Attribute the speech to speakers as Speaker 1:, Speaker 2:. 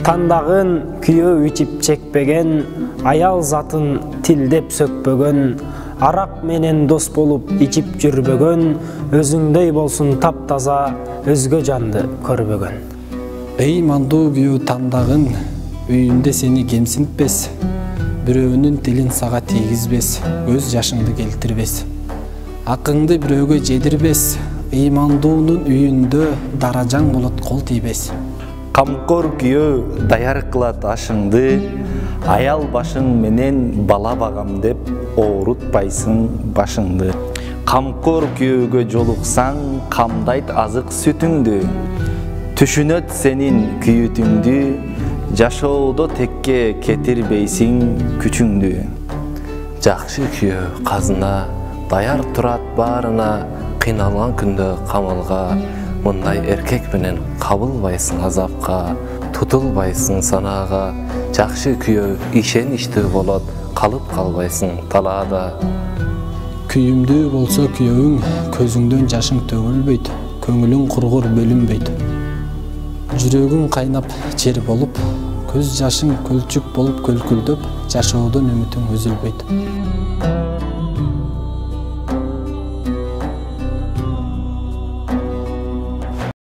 Speaker 1: Тандагын күйөө ичип чекпеген, аял затын тилдеп сөкпөгөн, арак менен дос болуп ичип жүрбөгөн, өзүңдөй болсун таптаза, өзгө жанды көрбөгөн.
Speaker 2: Эй мандуу күйөө тандагын, үйүндө сени кемсинтпес, бирөөнүн тилин сага тийгизбес, көз жашыңды келтирбес. Акыңды бирөөгө жедирбес, ыймандуунун үйүндө даражаң болот кол тийбес.
Speaker 3: Камкор күйөө даяр кылат ашыңды, аял башың менен бала багам деп оорутпайсың башыңды. Камкор күйөөгө жолуксаң, камдайт азык сүтүңдү, түшүнөт сенин күйүтүңдү, жашоодо текке кетирбейсиң күчүңдү.
Speaker 4: Жакшы күйөө казына, даяр турат баарына, кыйналган күндө камалга, мындай эркек менен кабылбайсың азапка, тутулбайсың санаага. Жакшы күйөө ишеничтүү болот, калып калбайсың талаада.
Speaker 2: Күйүмдүү болсо күйөөүң, көзүңдөн жашың төгүлбөйт, көңүлүң кургур бөлүнбөйт. Жүрөгүң кайнап чер болуп, көз жашың көлчүк болуп көлкүлдөп, жашоодон үмүтүң үзүлбөйт.